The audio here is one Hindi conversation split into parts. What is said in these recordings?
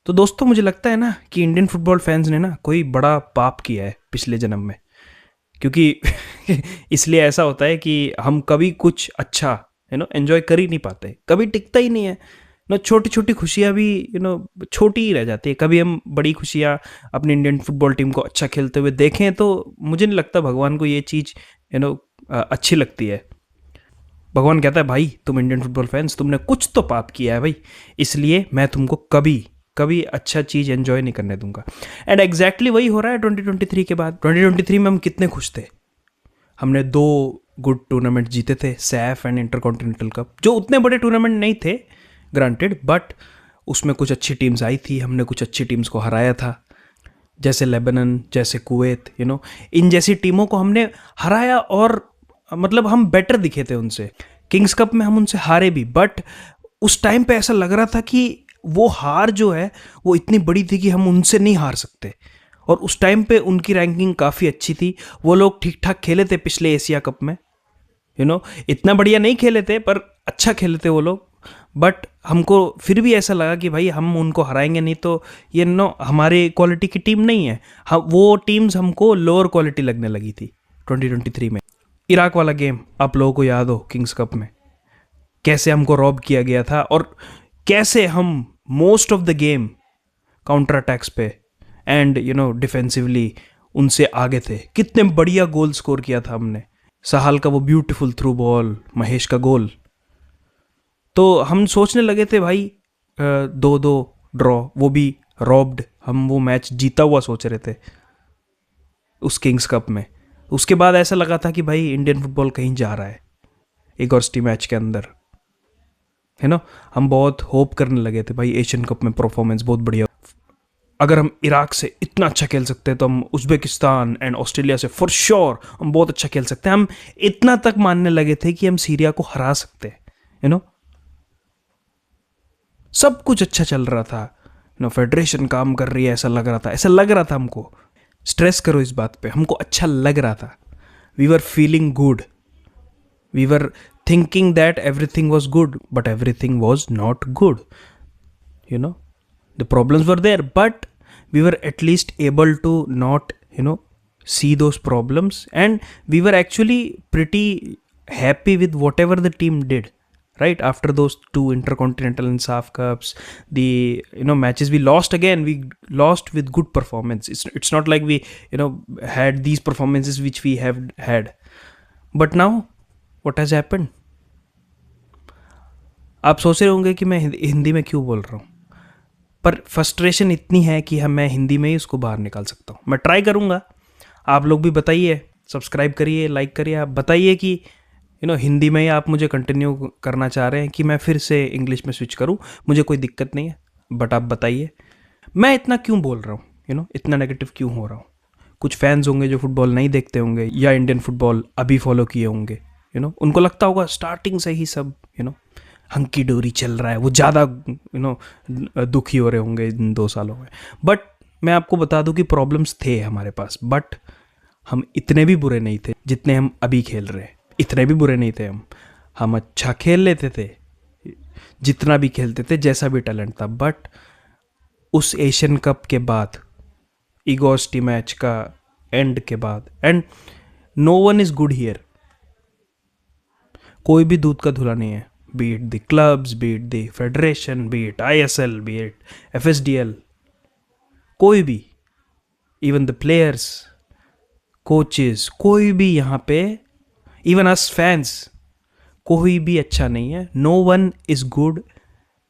तो दोस्तों मुझे लगता है ना कि इंडियन फुटबॉल फैंस ने ना कोई बड़ा पाप किया है पिछले जन्म में। क्योंकि इसलिए ऐसा होता है कि हम कभी कुछ अच्छा एंजॉय कर ही नहीं पाते, कभी टिकता ही नहीं है ना। छोटी छोटी खुशियाँ भी छोटी ही रह जाती है। कभी हम बड़ी खुशियाँ अपनी इंडियन फुटबॉल टीम को अच्छा खेलते हुए देखें तो मुझे नहीं लगता भगवान को ये चीज़ अच्छी लगती है। भगवान कहता है भाई तुम इंडियन फुटबॉल फैंस, तुमने कुछ तो पाप किया है भाई, इसलिए मैं तुमको कभी कभी अच्छा चीज़ एंजॉय नहीं करने दूंगा। एंड एग्जैक्टली वही हो रहा है 2023 के बाद। 2023 में हम कितने खुश थे। हमने 2 गुड टूर्नामेंट जीते थे, सैफ एंड इंटरकॉन्टिनेंटल कप, जो उतने बड़े टूर्नामेंट नहीं थे ग्रांटेड, बट उसमें कुछ अच्छी टीम्स आई थी, हमने कुछ अच्छी टीम्स को हराया था, जैसे लेबनान, जैसे कुवैत, इन जैसी टीमों को हमने हराया। और मतलब हम बेटर दिखे थे उनसे। किंग्स कप में हम उनसे हारे भी, बट उस टाइम पे ऐसा लग रहा था कि वो हार जो है वो इतनी बड़ी थी कि हम उनसे नहीं हार सकते। और उस टाइम पे उनकी रैंकिंग काफ़ी अच्छी थी, वो लोग ठीक ठाक खेले थे पिछले एशिया कप में। इतना बढ़िया नहीं खेले थे पर अच्छा खेले थे वो लोग। बट हमको फिर भी ऐसा लगा कि भाई हम उनको हराएंगे नहीं तो ये हमारे क्वालिटी की टीम नहीं है। हम वो टीम्स हमको लोअर क्वालिटी लगने लगी थी 2023 में। इराक वाला गेम आप लोगों को याद हो, किंग्स कप में कैसे हमको रॉब किया गया था और कैसे हम most of the game counter attacks पे एंड डिफेंसिवली उनसे आगे थे। कितने बढ़िया गोल स्कोर किया था हमने। सहाल का वो ब्यूटीफुल थ्रू बॉल, महेश का गोल। तो हम सोचने लगे थे भाई 2-2 ड्रॉ, वो भी रॉब्ड। हम वो मैच जीता हुआ सोच रहे थे उस किंग्स कप में। उसके बाद ऐसा लगा था कि भाई इंडियन फुटबॉल कहीं जा रहा है एगॉस्टी मैच के अंदर, हम बहुत होप करने लगे थे भाई एशियन कप में परफॉर्मेंस बहुत बढ़िया। अगर हम इराक से इतना अच्छा खेल सकते हैं तो हम उज्बेकिस्तान एंड ऑस्ट्रेलिया से फॉर श्योर हम बहुत अच्छा खेल सकते हैं। हम इतना तक मानने लगे थे कि हम सीरिया को हरा सकते हैं। सब कुछ अच्छा चल रहा था। फेडरेशन काम कर रही है, ऐसा लग रहा था हमको। स्ट्रेस करो इस बात पे, हमको अच्छा लग रहा था। We were feeling good, we were thinking that everything was good, but everything was not good. The problems were there, but we were at least able to not see those problems, and we were actually pretty happy with whatever the team did, right? After those 2 intercontinental and SAF cups, the matches we lost, again we lost with good performance. It's not like we had these performances which we have had. But now what has happened? आप सोच रहे होंगे कि मैं हिंदी में क्यों बोल रहा हूँ, पर फ्रस्ट्रेशन इतनी है कि मैं हिंदी में ही उसको बाहर निकाल सकता हूँ। मैं ट्राई करूँगा। आप लोग भी बताइए, सब्सक्राइब करिए, लाइक करिए। आप बताइए कि हिंदी में ही आप मुझे कंटिन्यू करना चाह रहे हैं कि मैं फिर से इंग्लिश में स्विच करूँ। मुझे कोई दिक्कत नहीं है, बट आप बताइए मैं इतना क्यों बोल रहा हूँ, इतना नेगेटिव क्यों हो रहा हूँ। कुछ फैंस होंगे जो फुटबॉल नहीं देखते होंगे या इंडियन फुटबॉल अभी फॉलो किए होंगे। उनको लगता होगा स्टार्टिंग से ही सब हंकी डोरी चल रहा है, वो ज़्यादा दुखी हो रहे होंगे इन 2 सालों में। बट मैं आपको बता दूं कि प्रॉब्लम्स थे हमारे पास, बट हम इतने भी बुरे नहीं थे जितने हम अभी खेल रहे हैं। इतने भी बुरे नहीं थे हम अच्छा खेल लेते थे, जितना भी खेलते थे, जैसा भी टैलेंट था। बट उस एशियन कप के बाद, इगोस्टी मैच का एंड के बाद, and no one is good here. कोई भी दूध का धुला नहीं है। Be it the clubs, be it the federation, be it ISL, be it FSDL, कोई भी, even the players, coaches, कोई भी यहाँ पे, even us fans, कोई भी अच्छा नहीं है। No one is good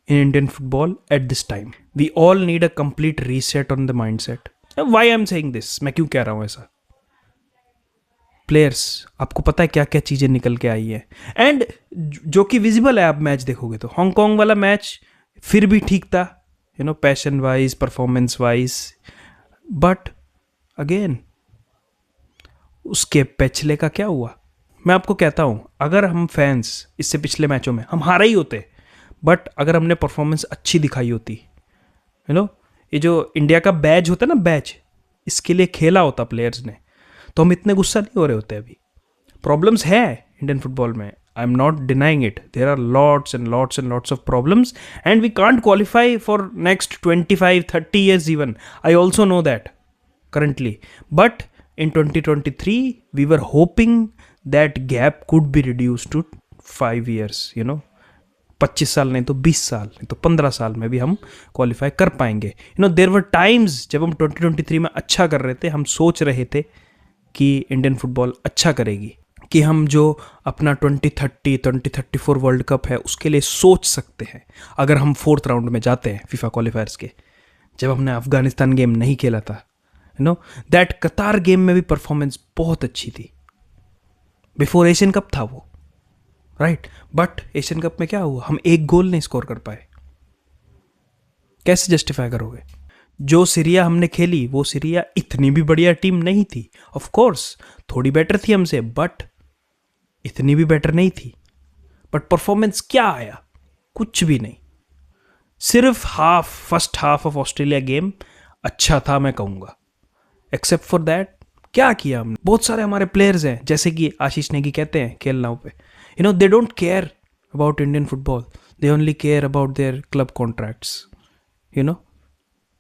in Indian football at this time. We all need a complete reset on the mindset. Why I'm saying this? मैं क्यों कह रहा हूँ ऐसा? प्लेयर्स, आपको पता है क्या क्या चीज़ें निकल के आई है, एंड जो कि विजिबल है। आप मैच देखोगे तो हांगकांग वाला मैच फिर भी ठीक था, passion wise, performance wise. But again उसके पिछले का क्या हुआ? मैं आपको कहता हूँ, अगर हम फैंस इससे पिछले मैचों में हम हारे ही होते, बट अगर हमने परफॉर्मेंस अच्छी दिखाई होती, ये जो इंडिया का बैज होता है ना, बैज, इसके लिए खेला होता प्लेयर्स ने, तो हम इतने गुस्सा नहीं हो रहे होते। अभी प्रॉब्लम्स है इंडियन फुटबॉल में, I'm not denying it. There are lots and lots and lots of problems, and we can't qualify for next 25, 30 years even. I also know that currently. But in 2023, we were hoping that gap could be reduced to 5 years, 25 साल नहीं तो 20 साल नहीं तो 15 साल में भी हम क्वालिफाई कर पाएंगे. देयर वर टाइम्स जब हम 2023 में अच्छा कर रहे थे, हम सोच रहे थे कि इंडियन फुटबॉल अच्छा करेगी, कि हम जो अपना 2030 2034 वर्ल्ड कप है उसके लिए सोच सकते हैं अगर हम 4th राउंड में जाते हैं फीफा क्वालिफायर्स के. जब हमने अफगानिस्तान गेम नहीं खेला था, दैट कतार गेम में भी परफॉर्मेंस बहुत अच्छी थी. बिफोर एशियन कप था वो, राइट. बट एशियन कप में क्या हुआ, हम एक गोल नहीं स्कोर कर पाए. कैसे जस्टिफाई करोगे? जो सीरिया हमने खेली वो सीरिया इतनी भी बढ़िया टीम नहीं थी. ऑफ कोर्स थोड़ी बेटर थी हमसे, बट इतनी भी बेटर नहीं थी. बट परफॉर्मेंस क्या आया? कुछ भी नहीं. सिर्फ first half of Australia game अच्छा था मैं कहूँगा. एक्सेप्ट फॉर दैट क्या किया हमने? बहुत सारे हमारे प्लेयर्स हैं, जैसे कि आशीष नेगी कहते हैं खेल नाउ पे, they don't care about Indian football. They only care about their club contracts.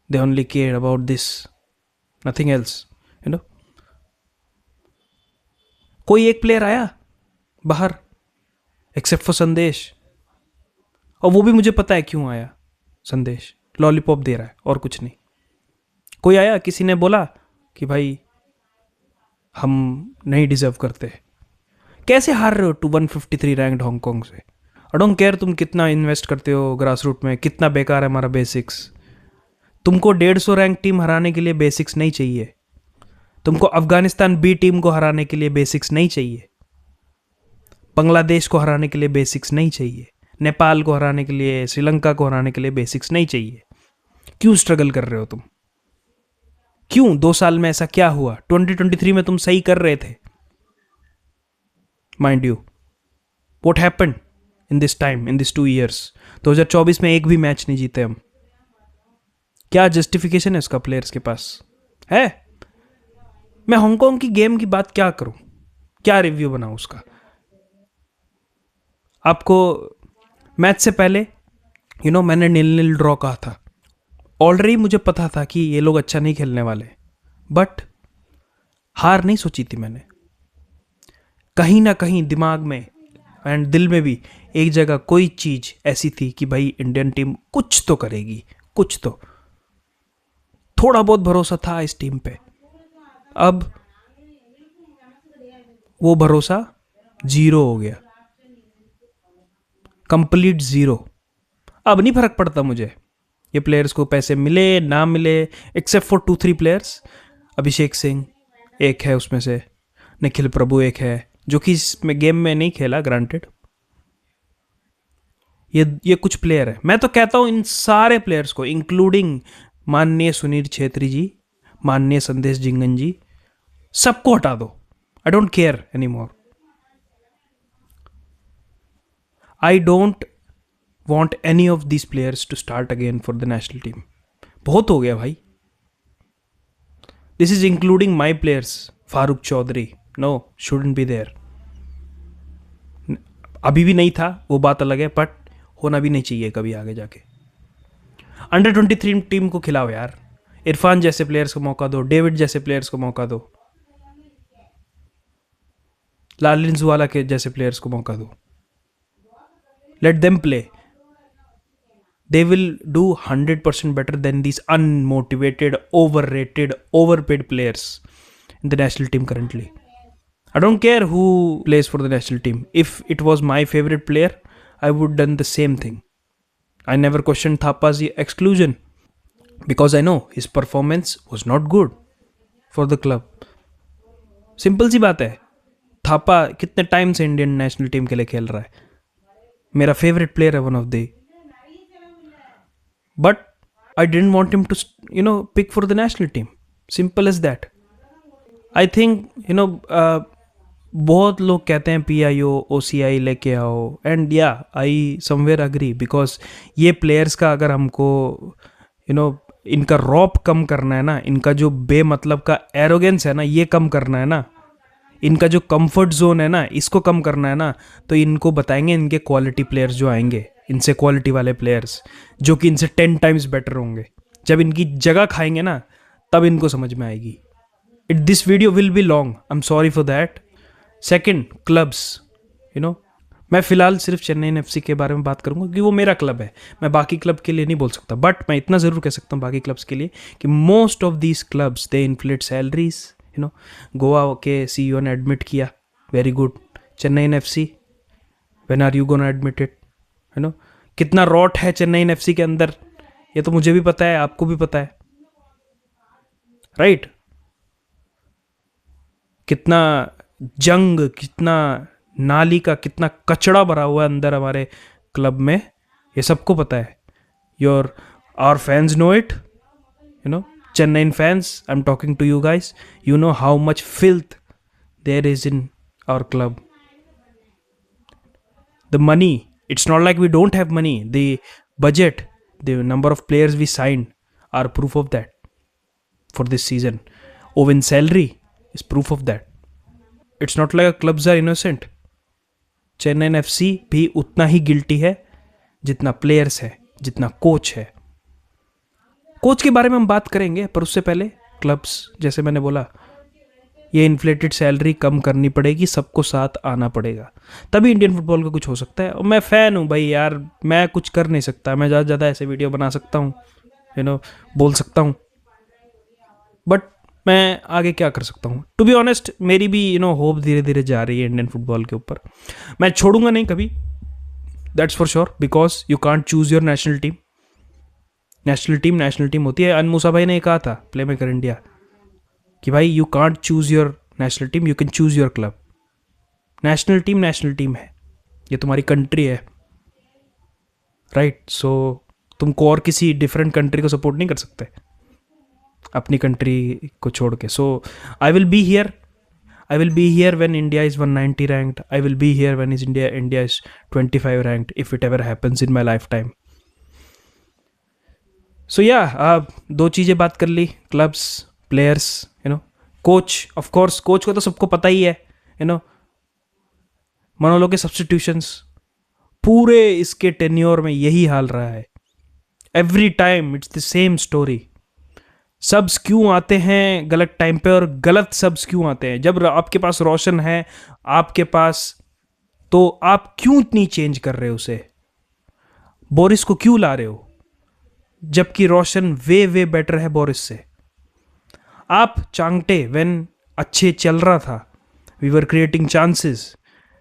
They only care about this, nothing else. कोई एक प्लेयर आया बाहर एक्सेप्ट फॉर संदेश, और वो भी मुझे पता है क्यों आया. संदेश लॉलीपॉप दे रहा है और कुछ नहीं. कोई आया, किसी ने बोला कि भाई हम नहीं डिजर्व करते. कैसे हार रहे हो टू 153 रैंक्ड हांगकांग से? आई डोंट केयर तुम कितना इन्वेस्ट करते हो ग्रास रूट में, कितना बेकार है हमारा बेसिक्स. तुमको 150 रैंक टीम हराने के लिए बेसिक्स नहीं चाहिए. तुमको अफगानिस्तान बी टीम को हराने के लिए बेसिक्स नहीं चाहिए. बांग्लादेश को हराने के लिए बेसिक्स नहीं चाहिए. नेपाल को हराने के लिए, श्रीलंका को हराने के लिए बेसिक्स नहीं चाहिए. क्यों स्ट्रगल कर रहे हो तुम? क्यों? 2 साल में ऐसा क्या हुआ? 2023 में तुम सही कर रहे थे. Mind you, what happened in this time, in this 2 years? 2024 में एक भी मैच नहीं जीते हम. क्या जस्टिफिकेशन है इसका प्लेयर्स के पास है? मैं हांगकांग की गेम की बात क्या करूं, क्या रिव्यू बनाऊं उसका? आपको मैच से पहले मैंने 0-0 ड्रॉ कहा था. ऑलरेडी मुझे पता था कि ये लोग अच्छा नहीं खेलने वाले, बट हार नहीं सोची थी मैंने. कहीं ना कहीं दिमाग में एंड दिल में भी एक जगह कोई चीज ऐसी थी कि भाई इंडियन टीम कुछ तो करेगी, कुछ तो. थोड़ा बहुत भरोसा था इस टीम पे. अब वो भरोसा 0 हो गया, कंप्लीट 0. अब नहीं फर्क पड़ता मुझे ये प्लेयर्स को पैसे मिले ना मिले, except for 2-3 players. Abhishek Singh एक है उसमें से, निखिल प्रभु एक है, जो कि इसमें गेम में नहीं खेला ग्रांटेड. ये कुछ प्लेयर है. मैं तो कहता हूं इन सारे प्लेयर्स को, इंक्लूडिंग माननीय सुनील छेत्री जी, माननीय संदेश जिंगन जी, सबको हटा दो. I don't care any more. I don't want any of these players to start again for the national team. बहुत हो गया भाई. This is including my players. Farooq Chaudhary, no, shouldn't be there. अभी भी नहीं था, वो बात अलग है, बट होना भी नहीं चाहिए कभी आगे जाके. अंडर 23 टीम को खिलाओ यार. इरफान जैसे प्लेयर्स को मौका दो, डेविड जैसे प्लेयर्स को मौका दो, लालिंजुवाला के जैसे प्लेयर्स को मौका दो. Let them play. They will do 100% better than these unmotivated, overrated, overpaid players in the national team currently. I don't care who plays for the national team. If it was my favorite player, I would done the same thing. I never questioned Thapa's exclusion because I know his performance was not good for the club. Simple सी बात है. थापा कितने टाइम से इंडियन नेशनल टीम के लिए खेल रहा है. मेरा फेवरेट प्लेयर है, one of the. But I didn't want him to, pick for the national team. Simple as that. I think, बहुत लोग कहते हैं PIO, OCI लेके आओ. And yeah, I somewhere agree because ये प्लेयर्स का अगर हमको, इनका रॉप कम करना है ना, इनका जो बेमतलब का एरोगेंस है ना, ये कम करना है ना, इनका जो कंफर्ट जोन है ना, इसको कम करना है ना, तो इनको बताएंगे इनके क्वालिटी प्लेयर्स जो आएंगे, इनसे क्वालिटी वाले प्लेयर्स जो कि इनसे 10 टाइम्स बेटर होंगे। जब इनकी जगह खाएंगे ना, तब इनको समझ में आएगी। This video will be long, I am sorry for that. Second, clubs. You know, मैं फिलहाल सिर्फ चेन्नई एफसी के बारे में बात करूंगा क्योंकि वो मेरा क्लब है। मैं बाकी क्लब के लिए नहीं बोल सकता, बट मैं इतना ज़रूर कह सकता हूँ बाकी क्लब्स के लिए कि most of these clubs they inflate salaries. Goa के CEO ने एडमिट किया, very good. Chennai FC, when are you gonna admit it? कितना रॉट है चेन्नई एफसी के अंदर, ये तो मुझे भी पता है, आपको भी पता है, राइट? कितना जंग, कितना नाली का कितना कचड़ा भरा हुआ है अंदर हमारे क्लब में, ये सबको पता है। Your our fans know it, Chennai fans, I'm talking to you guys. You know how much filth there is in our club. The money, it's not like we don't have money. The budget, the number of players we signed are proof of that for this season. Owen's salary is proof of that. It's not like clubs are innocent. Chennai FC भी उतना ही गिल्टी है जितना प्लेयर्स है, जितना कोच है। कोच के बारे में हम बात करेंगे, पर उससे पहले क्लब्स, जैसे मैंने बोला, ये इन्फ्लेटेड सैलरी कम करनी पड़ेगी, सबको साथ आना पड़ेगा, तभी इंडियन फुटबॉल का कुछ हो सकता है। और मैं फ़ैन हूँ भाई यार, मैं कुछ कर नहीं सकता, मैं ज़्यादा से ज़्यादा ऐसे वीडियो बना सकता हूँ, बोल सकता हूँ, बट मैं आगे क्या कर सकता हूँ? टू बी ऑनेस्ट, मेरी भी होप धीरे धीरे जा रही है इंडियन फुटबॉल के ऊपर। मैं छोड़ूंगा नहीं कभी, that's for sure, because you can't choose your national team. National team होती है। अनमूसा भाई ने कहा था, प्ले मेकर इंडिया, कि भाई you can't choose your national team, you can choose your club. National team है, ये तुम्हारी कंट्री है, राइट? सो तुमको और किसी डिफरेंट कंट्री को सपोर्ट नहीं कर सकते अपनी कंट्री को छोड़ के। So I will be here when India is 190 ranked, I will be here when India is 25 ranked, if it ever happens in my lifetime. So yeah, दो चीज़ें बात कर ली, clubs, players, coach. Of course coach को तो सबको पता ही है, मनोलो के सब्स्टिट्यूशंस, पूरे इसके टेन्योर में यही हाल रहा है। Every time it's the same story. Subs क्यों आते हैं गलत टाइम पे, और गलत सब्स क्यों आते हैं? जब आपके पास रोशन है आपके पास, तो आप क्यों इतनी चेंज कर रहे हो उसे? बोरिस को क्यों ला रहे हो जबकि रोशन वे बेटर है बोरिस से? आप चांगटे व्हेन अच्छे चल रहा था, वी वर क्रिएटिंग चांसेस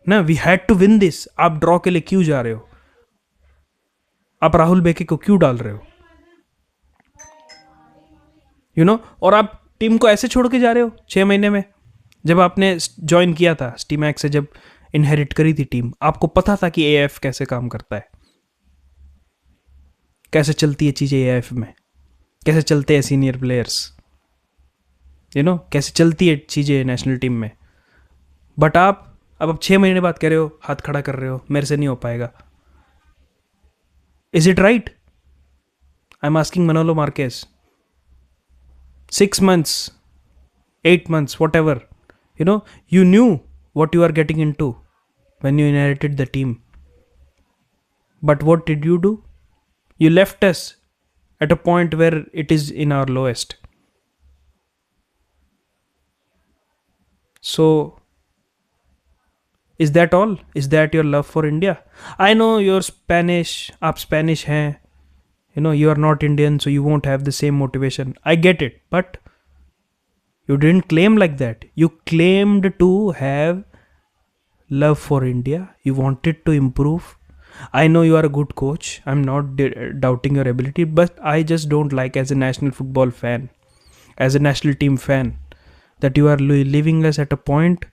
ना, we had to win this, आप ड्रॉ के लिए क्यों जा रहे हो? आप राहुल बेके को क्यों डाल रहे हो? और आप टीम को ऐसे छोड़ के जा रहे हो 6 महीने में। जब आपने ज्वाइन किया था स्टीमैक्स से, जब इनहेरिट करी थी टीम, आपको पता था कि AIF कैसे काम करता है, कैसे चलती है चीज़ें AIF में, कैसे चलते हैं सीनियर प्लेयर्स, कैसे चलती है चीज़ें नेशनल टीम में। बट अब 6 महीने बाद कह रहे हो, हाथ खड़ा कर रहे हो, मेरे से नहीं हो पाएगा। Is it right? I am asking मनोलो Marquez. 6 months, 8 months, whatever, you knew what you are getting into when you inherited the team. But what did you do? You left us at a point where it is in our lowest. So, is that all? Is that your love for India? I know you're Spanish, आप Spanish हैं, you are not Indian, so you won't have the same motivation. I get it, but you didn't claim like that. You claimed to have love for India. You wanted to improve. I know you are a good coach. I'm not doubting your ability, but I just don't like, as a national football fan, as a national team fan, that you are leaving us at a point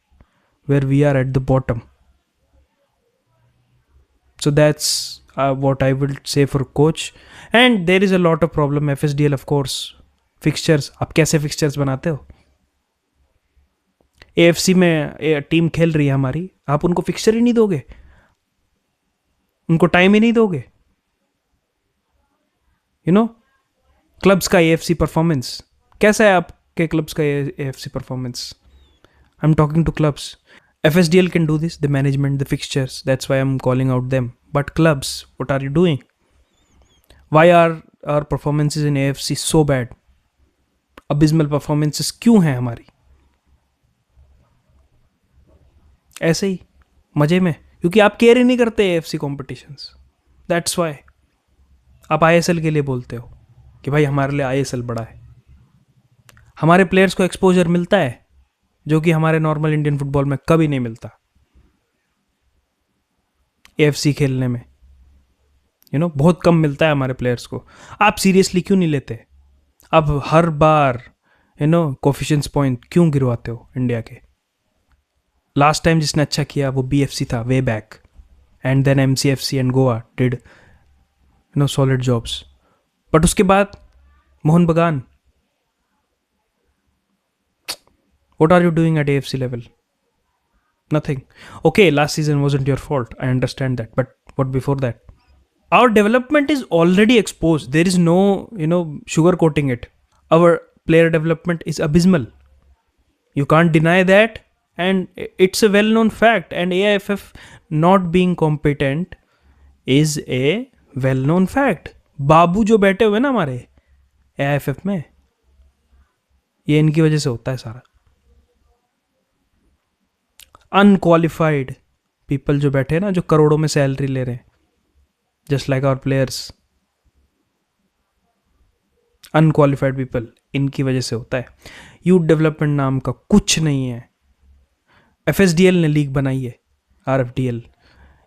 where we are at the bottom. So that's what I will say for coach. And there is a lot of problem. FSDL, of course, fixtures. आप कैसे fixtures बनाते हो? AFC में टीम खेल रही है हमारी, आप उनको फिक्सचर ही नहीं दोगे, उनको टाइम ही नहीं दोगे। क्लब्स का AFC परफॉर्मेंस कैसा है? आपके क्लब्स का AFC performance, I'm talking to clubs. FSDL can do this, the management, the fixtures. That's why I'm calling out them. But clubs, what are you doing? Why are our performances in AFC so bad? Abysmal performances क्यों हैं हमारी? ऐसे ही मजे में, क्योंकि आप केयर ही नहीं करते AFC कॉम्पिटिशन्स. That's why. आप ISL के लिए बोलते हो कि भाई हमारे लिए ISL बड़ा है. हमारे प्लेयर्स को एक्सपोजर मिलता है जो कि हमारे नॉर्मल इंडियन फुटबॉल में कभी नहीं मिलता. AFC खेलने में बहुत कम मिलता है हमारे प्लेयर्स को. आप सीरियसली क्यों नहीं लेते? आप हर बार कोफिशिएंट्स पॉइंट क्यों गिरवाते हो इंडिया के? लास्ट टाइम जिसने अच्छा किया वो BFC था, way back. And then MCFC and Goa did solid jobs. But उसके बाद मोहन बगान. What are you doing at AFC level? Nothing. Okay, last season wasn't your fault. I understand that. But what before that? Our development is already exposed. There is no, sugarcoating it. Our player development is abysmal. You can't deny that. And it's a well-known fact. And AIFF not being competent is a well-known fact. बाबू जो बैठे हुए ना हमारे AIFF में, ये इनकी वजह से होता है सारा. अनक्वालिफाइड पीपल जो बैठे हैं ना, जो करोड़ों में सैलरी ले रहे हैं, just like our players. Unqualified people, इनकी वजह से होता है. यूथ डेवलपमेंट नाम का कुछ नहीं है. FSDL ने लीग बनाई है, RFDL.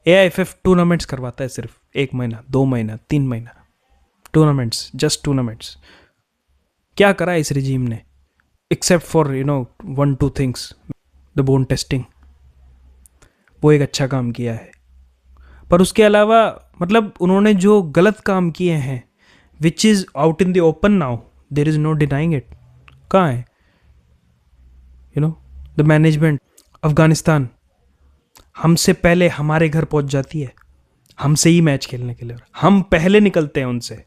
AIFF टूर्नामेंट्स करवाता है सिर्फ 1 महीना, 2 महीना, 3 महीना. Tournaments, just tournaments. क्या करा इस रिजीम ने? Except for 1-2 things. The bone testing, वो एक अच्छा काम किया है. पर उसके अलावा मतलब उन्होंने जो गलत काम किए हैं, which is out in the open now, there is no denying it. कहाँ है द मैनेजमेंट? अफगानिस्तान हमसे पहले हमारे घर पहुंच जाती है, हमसे ही मैच खेलने के लिए. हम पहले निकलते हैं उनसे.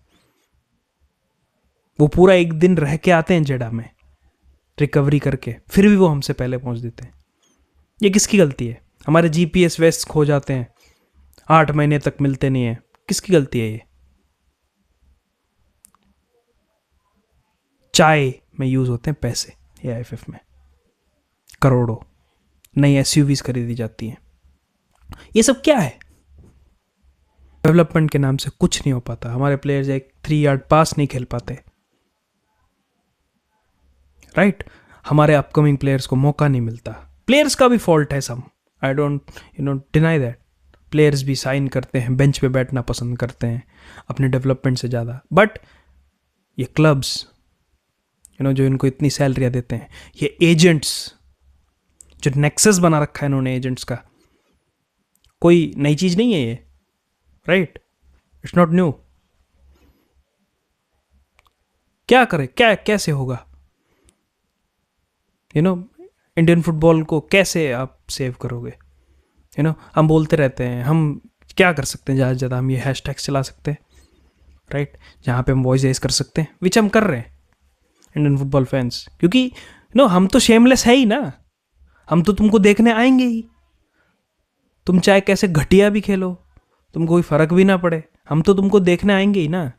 वो पूरा एक दिन रह के आते हैं जेडा में रिकवरी करके, फिर भी वो हमसे पहले पहुंच देते हैं. ये किसकी गलती है? हमारे GPS वेस्ट खो जाते हैं, 8 महीने तक मिलते नहीं है. किसकी गलती है ये? चाय में यूज होते हैं पैसे AIFF में, करोड़ों. नई SUVs खरीदी जाती हैं. ये सब क्या है? डेवलपमेंट के नाम से कुछ नहीं हो पाता. हमारे प्लेयर्स एक 3 यार्ड पास नहीं खेल पाते, राइट? हमारे अपकमिंग प्लेयर्स को मौका नहीं मिलता. प्लेयर्स का भी फॉल्ट है some, I don't deny that. Players भी साइन करते हैं, बेंच पे बैठना पसंद करते हैं अपने डेवलपमेंट से ज़्यादा. बट ये क्लब्स जो इनको इतनी सैलरियाँ देते हैं, ये एजेंट्स, जो नेक्सस बना रखा है इन्होंने एजेंट्स का, कोई नई चीज़ नहीं है ये, राइट? It's not new. क्या करे, क्या कैसे होगा? इंडियन फुटबॉल को कैसे आप सेव करोगे? हम बोलते रहते हैं, हम क्या कर सकते हैं ज़्यादा से ज़्यादा? हम ये हैशटैग्स चला सकते हैं, राइट? जहाँ पे हम वॉइस रेज कर सकते हैं, विच हम कर रहे हैं इंडियन फुटबॉल फैंस. क्योंकि हम तो शेमलेस है ही ना. हम तो तुमको देखने आएंगे ही. तुम चाहे कैसे घटिया भी खेलो, तुमको कोई फर्क भी ना पड़े, हम तो तुमको देखने आएंगे ही ना.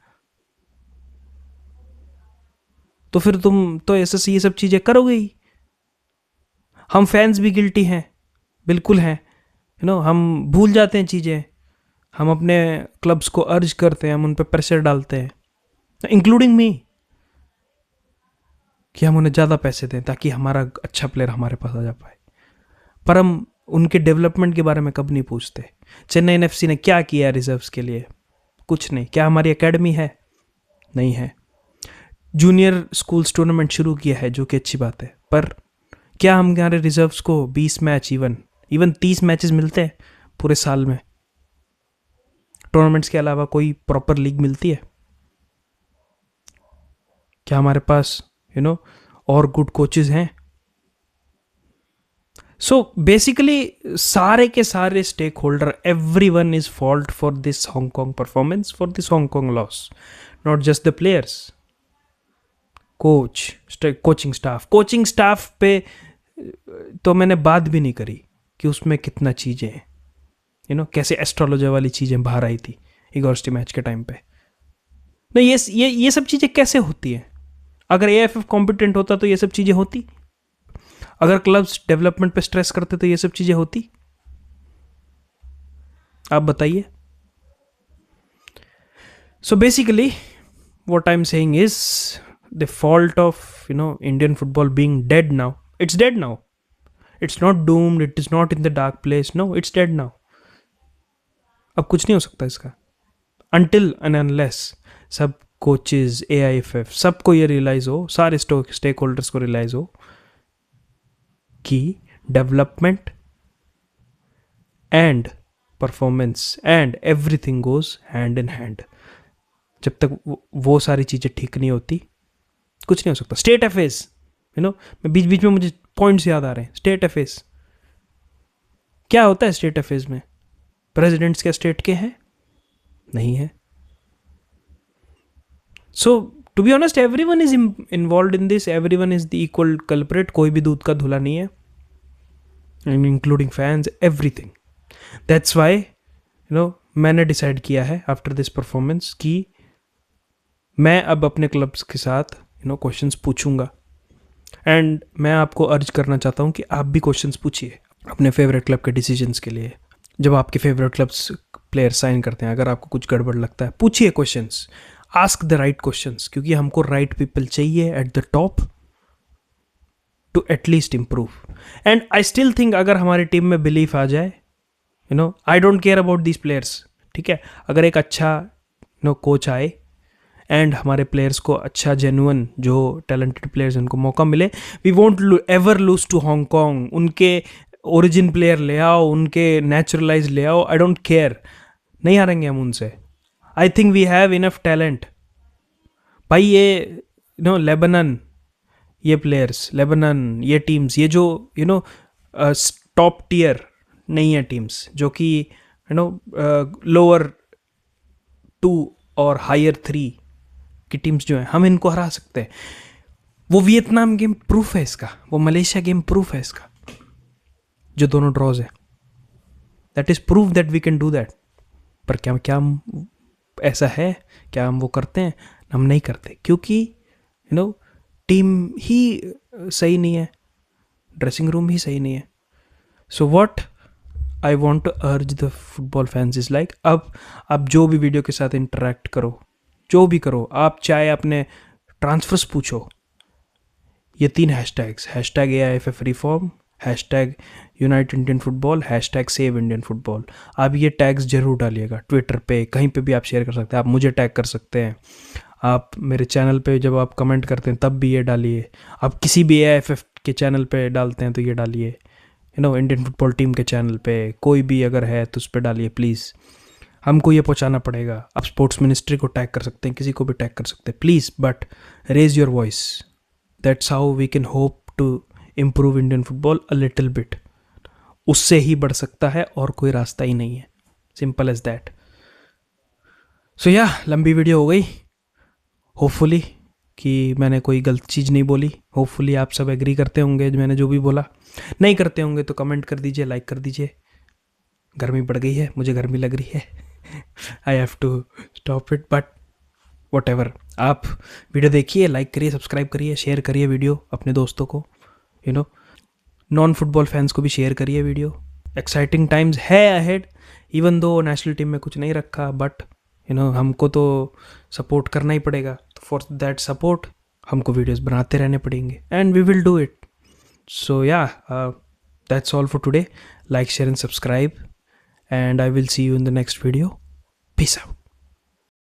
तो फिर तुम तो ऐसे ये सब चीज़ें करोगे ही. हम फैंस भी गिल्टी हैं, बिल्कुल हैं. हम भूल जाते हैं चीज़ें. हम अपने क्लब्स को अर्ज करते हैं, हम उन पर प्रेशर डालते हैं, इंक्लूडिंग मी, कि हम उन्हें ज़्यादा पैसे दें ताकि हमारा अच्छा प्लेयर हमारे पास आ जा पाए. पर हम उनके डेवलपमेंट के बारे में कब नहीं पूछते. चेन्नई FC ने क्या किया रिजर्व्स के लिए? कुछ नहीं. क्या हमारी एकेडमी है? नहीं है. जूनियर स्कूल्स टूर्नामेंट शुरू किया है, जो कि अच्छी बात है. पर क्या हमारे रिजर्व्स को 20 मैच, इवन 30 मैचेस मिलते हैं पूरे साल में? टूर्नामेंट्स के अलावा कोई प्रॉपर लीग मिलती है? क्या हमारे पास और गुड कोचेस हैं? सो बेसिकली सारे के सारे stakeholder, everyone is fault for this Hong Kong performance, for this Hong Kong loss. Not just the players, coaching staff पे तो मैंने बात भी नहीं करी कि उसमें कितना चीज़ें हैं, कैसे एस्ट्रोलॉजर वाली चीज़ें बाहर आई थी इगोर्स्टी मैच के टाइम पे। नहीं, ये सब चीज़ें कैसे होती हैं? अगर एएफएफ कॉम्पिटेंट होता तो ये सब चीज़ें होती? अगर क्लब्स डेवलपमेंट पे स्ट्रेस करते तो ये सब चीज़ें होती? आप बताइए। So basically what I'm saying is the fault of Indian football being dead now. It's dead now. It's not doomed. It is not in the dark place. No, it's dead now. अब कुछ नहीं हो सकता इसका until and unless सब कोचेज, AIFF सबको ये रियलाइज हो, सारे स्टेक होल्डर्स को रियलाइज हो कि development and performance and everything goes hand in hand. जब तक वो सारी चीज़ें ठीक नहीं होती कुछ नहीं हो सकता। स्टेट अफेयर्स, मैं बीच बीच में मुझे पॉइंट्स याद आ रहे हैं। स्टेट अफेयर्स क्या होता है? स्टेट अफेयर्स में प्रेसिडेंट्स क्या स्टेट के हैं? नहीं है। So to be honest everyone is involve in this, everyone is the equal culprit. कोई भी दूध का धुला नहीं है, including fans, everything. That's why मैंने डिसाइड किया है आफ्टर दिस परफॉर्मेंस कि मैं अब अपने क्लब्स के साथ क्वेश्चंस पूछूंगा। एंड मैं आपको अर्ज करना चाहता हूँ कि आप भी क्वेश्चंस पूछिए अपने फेवरेट क्लब के डिसीजंस के लिए। जब आपके फेवरेट क्लब्स प्लेयर साइन करते हैं, अगर आपको कुछ गड़बड़ लगता है, पूछिए questions, ask the right questions, क्योंकि हमको राइट पीपल चाहिए at the top to at least improve. And I still think अगर हमारी टीम में बिलीफ आ जाए, I don't care about these players, ठीक है, अगर एक अच्छा कोच आए एंड हमारे प्लेयर्स को अच्छा जेन्युइन जो टैलेंटेड प्लेयर्स उनको मौका मिले, we won't ever lose to Hong Kong. उनके ओरिजिन प्लेयर ले आओ, उनके नेचुरलाइज ले आओ, आई डोंट केयर, नहीं हारेंगे हम उनसे। I think we have enough talent भाई। ये लेबनन, ये प्लेयर्स, लेबनन, ये टीम्स, ये जो टॉप टियर नहीं है टीम्स, जो कि लोअर 2 और हायर 3 की टीम्स जो हैं, हम इनको हरा सकते हैं। वो वियतनाम गेम प्रूफ है इसका, वो मलेशिया गेम प्रूफ है इसका, जो दोनों ड्रॉज है। That is proof that we can do that. पर क्या हम ऐसा है? क्या हम वो करते हैं? हम नहीं करते, क्योंकि टीम ही सही नहीं है, ड्रेसिंग रूम ही सही नहीं है। So what I want to urge the football fans is like, अब आप जो भी वीडियो के साथ इंटरेक्ट करो, जो भी करो, आप चाहे अपने ट्रांसफर्स पूछो, ये 3 hashtags, hashtag AIFF reform, hashtag unite Indian football, hashtag save Indian football, आप ये टैग्स जरूर डालिएगा। ट्विटर पे, कहीं पे भी आप शेयर कर सकते हैं, आप मुझे टैग कर सकते हैं, आप मेरे चैनल पे जब आप कमेंट करते हैं तब भी ये डालिए, आप किसी भी AIFF के चैनल पे डालते हैं तो ये डालिए, इंडियन फुटबॉल टीम के चैनल पे कोई भी अगर है तो उस पर डालिए प्लीज़। हमको ये पहुंचाना पड़ेगा। आप स्पोर्ट्स मिनिस्ट्री को टैग कर सकते हैं, किसी को भी टैग कर सकते हैं, please, but raise your voice. That's how we can hope to improve Indian football a little bit. उससे ही बढ़ सकता है और कोई रास्ता ही नहीं है, सिंपल एज दैट। सो या लंबी वीडियो हो गई, होपफुली कि मैंने कोई गलत चीज़ नहीं बोली। होपफुली आप सब एग्री करते होंगे मैंने जो भी बोला। नहीं करते होंगे तो कमेंट कर दीजिए, लाइक कर दीजिए। गर्मी बढ़ गई है, मुझे गर्मी लग रही है, I have to stop it, but whatever. आप वीडियो देखिए, लाइक करिए, सब्सक्राइब करिए, शेयर करिए वीडियो अपने दोस्तों को, नॉन फुटबॉल फैंस को भी शेयर करिए वीडियो। एक्साइटिंग टाइम्स है ahead, even though national team में कुछ नहीं रखा, बट हमको तो सपोर्ट करना ही पड़ेगा। तो फॉर दैट सपोर्ट हमको वीडियोस बनाते रहने पड़ेंगे, and we will do it. So yeah that's all for today. Like, share and subscribe, and I will see you in the next video. Peace out.